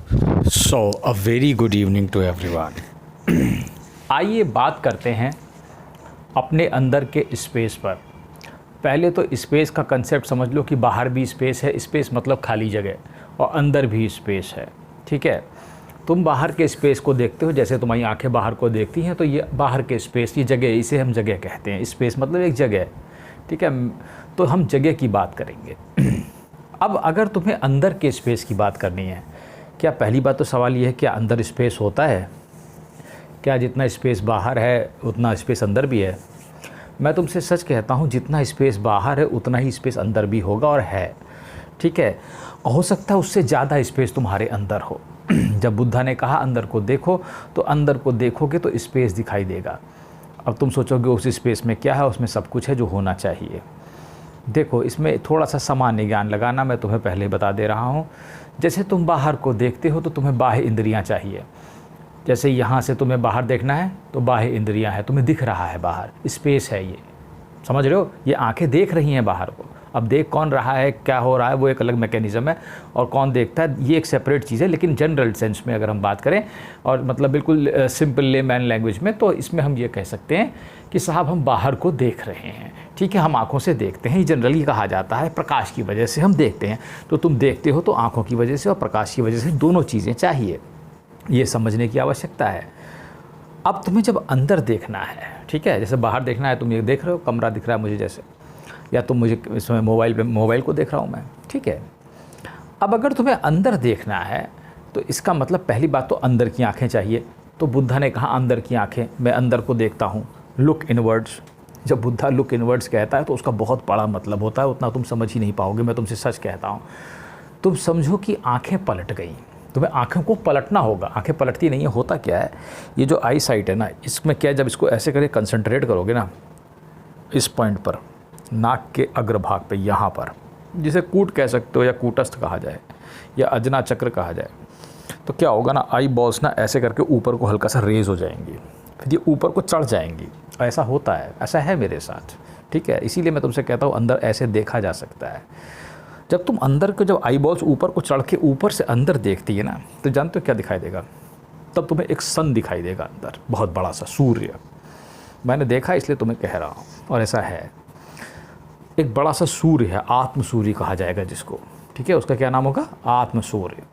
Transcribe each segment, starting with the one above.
So, a very good evening to everyone. आइए बात करते हैं अपने अंदर के स्पेस पर। पहले तो स्पेस का कंसेप्ट समझ लो कि बाहर भी स्पेस है, स्पेस मतलब खाली जगह, और अंदर भी स्पेस है। ठीक है, तुम बाहर के स्पेस को देखते हो, जैसे तुम्हारी आंखें बाहर को देखती हैं, तो ये बाहर के स्पेस, ये जगह, इसे हम जगह कहते हैं। स्पेस मतलब एक जगह। ठीक है, तो हम जगह की बात करेंगे। अब अगर तुम्हें अंदर के स्पेस की बात करनी है, क्या पहली बात तो सवाल ये है, क्या अंदर स्पेस होता है? क्या जितना स्पेस बाहर है उतना स्पेस अंदर भी है? मैं तुमसे सच कहता हूँ, जितना स्पेस बाहर है उतना ही स्पेस अंदर भी होगा और है। ठीक है, हो सकता है उससे ज़्यादा स्पेस तुम्हारे अंदर हो। जब बुद्धा ने कहा अंदर को देखो, तो अंदर को देखोगे तो स्पेस दिखाई देगा। अब तुम सोचोगे उस स्पेस में क्या है? उसमें सब कुछ है जो होना चाहिए। देखो, इसमें थोड़ा सा सामान्य ज्ञान लगाना मैं तुम्हें पहले ही बता दे रहा हूँ। जैसे तुम बाहर को देखते हो तो तुम्हें बाह्य इंद्रियाँ चाहिए। जैसे यहाँ से तुम्हें बाहर देखना है तो बाह्य इंद्रियाँ हैं, तुम्हें दिख रहा है बाहर, स्पेस है ये, समझ रहे हो? ये आंखें देख रही हैं बाहर को। अब देख कौन रहा है, क्या हो रहा है, वो एक अलग मैकेनिज़्म है, और कौन देखता है ये एक सेपरेट चीज़ है। लेकिन जनरल सेंस में अगर हम बात करें, और मतलब बिल्कुल सिंपल लेमैन लैंग्वेज में, तो इसमें हम ये कह सकते हैं कि साहब हम बाहर को देख रहे हैं। ठीक है, हम आँखों से देखते हैं, जनरली कहा जाता है प्रकाश की वजह से हम देखते हैं। तो तुम देखते हो तो आँखों की वजह से और प्रकाश की वजह से, दोनों चीज़ें चाहिए, ये समझने की आवश्यकता है। अब तुम्हें जब अंदर देखना है, ठीक है, जैसे बाहर देखना है, तुम ये देख रहे हो, कमरा दिख रहा है मुझे जैसे, या तुम मुझे इसमें मोबाइल को देख रहा हूँ मैं। ठीक है, अब अगर तुम्हें अंदर देखना है तो इसका मतलब पहली बात तो अंदर की आंखें चाहिए। तो बुद्धा ने कहा अंदर की आंखें, मैं अंदर को देखता हूँ, लुक इनवर्ड्स। जब बुद्धा लुक इनवर्ड्स कहता है तो उसका बहुत बड़ा मतलब होता है, उतना तुम समझ ही नहीं पाओगे, मैं तुमसे सच कहता हूँ। तुम समझो कि आँखें पलट गई, तुम्हें आँखों को पलटना होगा। आँखें पलटती नहीं है, होता क्या है, ये जो आई साइट है ना, इसमें क्या है, जब इसको ऐसे करके कंसंट्रेट करोगे ना इस पॉइंट पर, नाक के अग्रभाग पे, यहाँ पर, जिसे कूट कह सकते हो या कूटस्थ कहा जाए या अजना चक्र कहा जाए, तो क्या होगा ना, आई बॉल्स ना ऐसे करके ऊपर को हल्का सा रेज हो जाएंगी, फिर ये ऊपर को चढ़ जाएंगी। ऐसा होता है, ऐसा है मेरे साथ। ठीक है, इसीलिए मैं तुमसे कहता हूँ अंदर ऐसे देखा जा सकता है। जब तुम अंदर को, जब आई बॉल्स ऊपर को चढ़ के ऊपर से अंदर देखती है ना, तो जानते हो क्या दिखाई देगा? तब तुम्हें एक सन दिखाई देगा अंदर, बहुत बड़ा सा सूर्य। मैंने देखा इसलिए तुम्हें कह रहा हूँ, और ऐसा है, एक बड़ा सा सूर्य है, आत्म सूर्य कहा जाएगा जिसको। ठीक है, उसका क्या नाम होगा? आत्म सूर्य।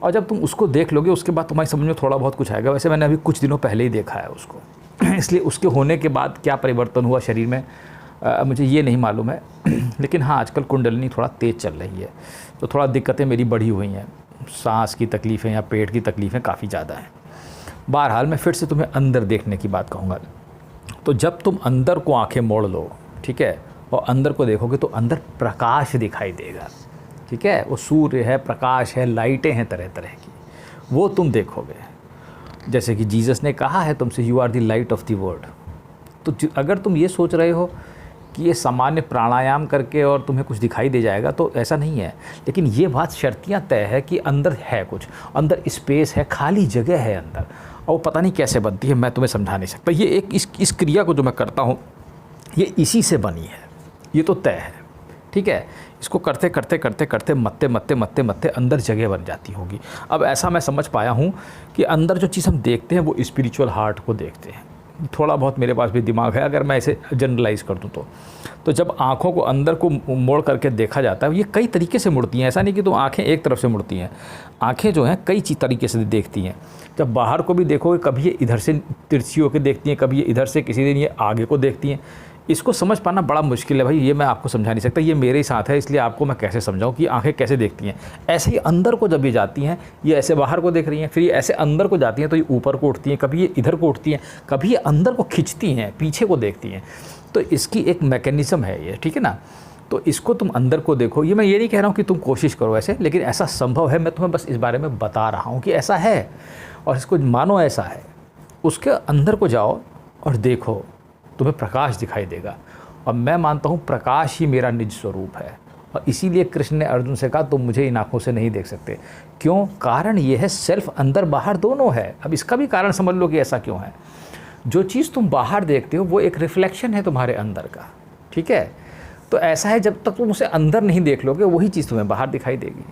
और जब तुम उसको देख लोगे उसके बाद तुम्हारी समझ में थोड़ा बहुत कुछ आएगा। वैसे मैंने अभी कुछ दिनों पहले ही देखा है उसको, इसलिए उसके होने के बाद क्या परिवर्तन हुआ शरीर में मुझे ये नहीं मालूम है। लेकिन हाँ, आजकल कुंडलिनी थोड़ा तेज़ चल रही है, तो थोड़ा दिक्कतें मेरी बढ़ी हुई हैं, सांस की तकलीफ़ें या पेट की तकलीफ़ें काफ़ी ज़्यादा हैं। बहरहाल मैं फिर से तुम्हें अंदर देखने की बात कहूँगा। तो जब तुम अंदर को आँखें मोड़ लो, ठीक है, और अंदर को देखोगे तो अंदर प्रकाश दिखाई देगा। ठीक है, वो सूर्य है, प्रकाश है, लाइटें हैं तरह तरह की, वो तुम देखोगे। जैसे कि जीसस ने कहा है तुमसे, you are the light of the world. तो अगर तुम ये सोच रहे हो कि ये सामान्य प्राणायाम करके और तुम्हें कुछ दिखाई दे जाएगा, तो ऐसा नहीं है। लेकिन ये बात शर्तियाँ तय है कि अंदर है कुछ, अंदर स्पेस है, खाली जगह है अंदर, और वो पता नहीं कैसे बनती है, मैं तुम्हें समझा नहीं सकता। ये एक इस क्रिया को जो मैं करता हूँ, ये इसी से बनी है, ये तो तय है। ठीक है, इसको करते करते करते करते मत्ते अंदर जगह बन जाती होगी। अब ऐसा मैं समझ पाया हूँ कि अंदर जो चीज़ हम देखते हैं वो स्पिरिचुअल हार्ट को देखते हैं। थोड़ा बहुत मेरे पास भी दिमाग है, अगर मैं इसे जनरलाइज़ कर दूँ तो जब आँखों को अंदर को मोड़ करके देखा जाता है, ये कई तरीके से मुड़ती हैं। ऐसा नहीं कि तो आँखें एक तरफ से मुड़ती हैं, आँखें जो हैं कई तरीके से देखती हैं। जब बाहर को भी देखोगे, कभी ये इधर से तिरछी होकर देखती हैं, कभी ये इधर से, किसी दिन ये आगे को देखती हैं। इसको समझ पाना बड़ा मुश्किल है भाई, ये मैं आपको समझा नहीं सकता, ये मेरे ही साथ है, इसलिए आपको मैं कैसे समझाऊं कि आंखें कैसे देखती हैं। ऐसे ही अंदर को जब ये जाती हैं, ये ऐसे बाहर को देख रही हैं, फिर ये ऐसे अंदर को जाती हैं तो ये ऊपर को उठती हैं, कभी ये इधर को उठती हैं, कभी ये अंदर को खींचती हैं, पीछे को देखती हैं। तो इसकी एक मैकेनिज़्म है ये, ठीक है ना। तो इसको तुम अंदर को देखो, ये मैं ये नहीं कह रहा हूँ कि तुम कोशिश करो ऐसे, लेकिन ऐसा संभव है, मैं तुम्हें बस इस बारे में बता रहा हूँ कि ऐसा है, और इसको मानो ऐसा है। उसके अंदर को जाओ और देखो, तुम्हें प्रकाश दिखाई देगा। और मैं मानता हूँ प्रकाश ही मेरा निज स्वरूप है, और इसीलिए कृष्ण ने अर्जुन से कहा तुम मुझे इन आँखों से नहीं देख सकते। क्यों? कारण ये है, सेल्फ अंदर बाहर दोनों है। अब इसका भी कारण समझ लो कि ऐसा क्यों है। जो चीज़ तुम बाहर देखते हो वो एक रिफ्लेक्शन है तुम्हारे अंदर का, ठीक है। तो ऐसा है, जब तक तुम उसे अंदर नहीं देख लोगे वही चीज़ तुम्हें बाहर दिखाई देगी।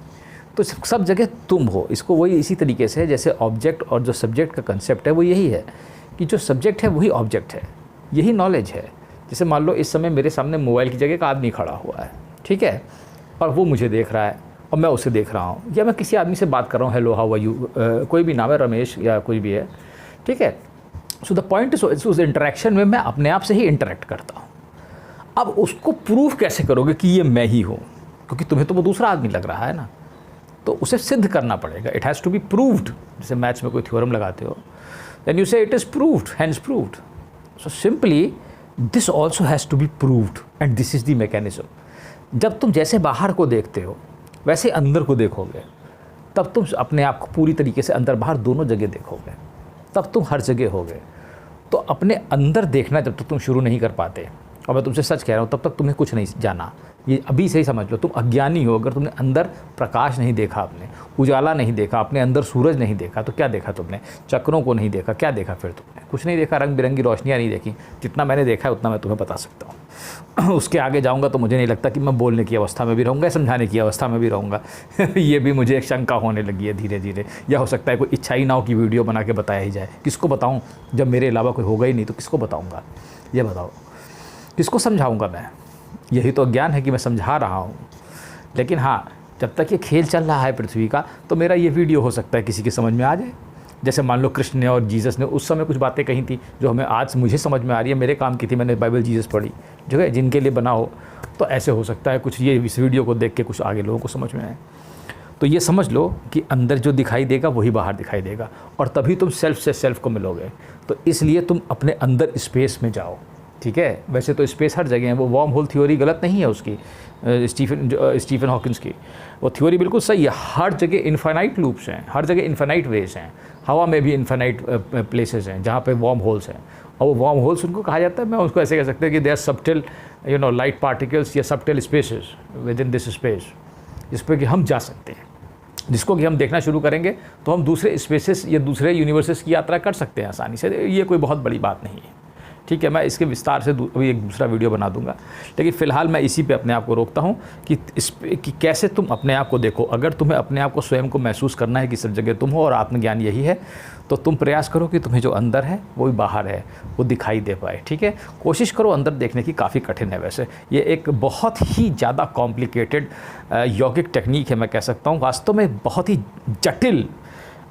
तो सब जगह तुम हो। इसको वही इसी तरीके से है जैसे ऑब्जेक्ट और जो सब्जेक्ट का कंसेप्ट है वो यही है कि जो सब्जेक्ट है वही ऑब्जेक्ट है, यही नॉलेज है। जैसे मान लो इस समय मेरे सामने मोबाइल की जगह एक आदमी खड़ा हुआ है, ठीक है, और वो मुझे देख रहा है और मैं उसे देख रहा हूँ, या मैं किसी आदमी से बात कर रहा हूँ, हेलो हाउ आर यू, कोई भी नाम है, रमेश या कोई भी है, ठीक है। सो द पॉइंट इज उस इंटरेक्शन में मैं अपने आप से ही इंटरेक्ट करता हूँ। अब उसको प्रूव कैसे करोगे कि ये मैं ही हूँ, क्योंकि तुम्हें तो वो दूसरा आदमी लग रहा है ना, तो उसे सिद्ध करना पड़ेगा। It has to be proved. जैसे मैथ्स में कोई थ्योरम लगाते हो, then you say it is proved, hence proved. So simply this also has to be proved and this is the mechanism. जब तुम जैसे बाहर को देखते हो वैसे अंदर को देखोगे, तब तुम अपने आप को पूरी तरीके से अंदर बाहर दोनों जगह देखोगे, तब तुम हर जगह होगे। तो अपने अंदर देखना जब तक तुम शुरू नहीं कर पाते, और मैं तुमसे सच कह रहा हूँ, तब तक तुम्हें कुछ नहीं जाना। ये अभी से ही समझ लो, तुम अज्ञानी हो। अगर तुमने अंदर प्रकाश नहीं देखा, अपने उजाला नहीं देखा, अपने अंदर सूरज नहीं देखा, तो क्या देखा तुमने? चक्रों को नहीं देखा, क्या देखा फिर तुमने? कुछ नहीं देखा, रंग बिरंगी रोशनियाँ नहीं देखी। जितना मैंने देखा है उतना मैं तुम्हें बता सकता हूँ। उसके आगे जाऊँगा तो मुझे नहीं लगता कि मैं बोलने की अवस्था में भी रहूँगा, समझाने की अवस्था में भी रहूँगा। ये भी मुझे एक शंका होने लगी है धीरे धीरे। या हो सकता है कोई इच्छा ही ना हो कि वीडियो बना के बताया ही जाए। किसको बताऊँ? जब मेरे अलावा कोई होगा ही नहीं तो किसको बताऊँगा? ये बताओ, किसको समझाऊंगा मैं? यही तो ज्ञान है कि मैं समझा रहा हूँ। लेकिन हाँ, जब तक ये खेल चल रहा है पृथ्वी का, तो मेरा ये वीडियो हो सकता है किसी के समझ में आ जाए। जैसे मान लो कृष्ण ने और जीसस ने उस समय कुछ बातें कही थी जो हमें आज मुझे समझ में आ रही है, मेरे काम की थी, मैंने बाइबल जीसस पढ़ी, जो है जिनके लिए बना हो। तो ऐसे हो सकता है कुछ ये इस वीडियो को देख के कुछ आगे लोगों को समझ में आए। तो ये समझ लो कि अंदर जो दिखाई देगा वही बाहर दिखाई देगा, और तभी तुम सेल्फ से सेल्फ को मिलोगे। तो इसलिए तुम अपने अंदर स्पेस में जाओ, ठीक है। वैसे तो स्पेस हर जगह है, वो वार्म होल थ्योरी गलत नहीं है उसकी, स्टीफन हॉकिंस की, वो थ्योरी बिल्कुल सही है। हर जगह इन्फाइनाइट लूप्स हैं, हर जगह इन्फाइनाइट वेज हैं। हवा में भी इन्फाइनाइट प्लेसेस हैं जहाँ पे वार्म होल्स हैं, और वो वार्म होल्स उनको कहा जाता है, मैं उसको ऐसे कह सकते हैं कि they are subtle light particles या subtle spaces within this space, जिस पर कि हम जा सकते हैं, जिसको कि हम देखना शुरू करेंगे तो हम दूसरे स्पेसेस या दूसरे यूनिवर्सेस की यात्रा कर सकते हैं आसानी से। ये कोई बहुत बड़ी बात नहीं है, ठीक है। मैं इसके विस्तार से अभी एक दूसरा वीडियो बना दूंगा, लेकिन फ़िलहाल मैं इसी पे अपने आप को रोकता हूँ कि कैसे तुम अपने आप को देखो। अगर तुम्हें अपने आप को स्वयं को महसूस करना है कि सब जगह तुम हो और आत्मज्ञान यही है, तो तुम प्रयास करो कि तुम्हें जो अंदर है वो भी बाहर है, वो दिखाई दे पाए, ठीक है। कोशिश करो अंदर देखने की, काफ़ी कठिन है वैसे। ये एक बहुत ही ज़्यादा कॉम्प्लिकेटेड यौगिक टेक्निक है, मैं कह सकता हूँ। वास्तव में बहुत ही जटिल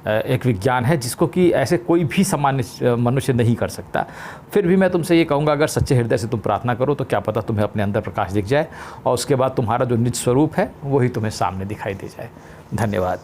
एक विज्ञान है जिसको कि ऐसे कोई भी सामान्य मनुष्य नहीं कर सकता। फिर भी मैं तुमसे ये कहूँगा, अगर सच्चे हृदय से तुम प्रार्थना करो तो क्या पता तुम्हें अपने अंदर प्रकाश दिख जाए, और उसके बाद तुम्हारा जो निज स्वरूप है वही तुम्हें सामने दिखाई दे जाए। धन्यवाद।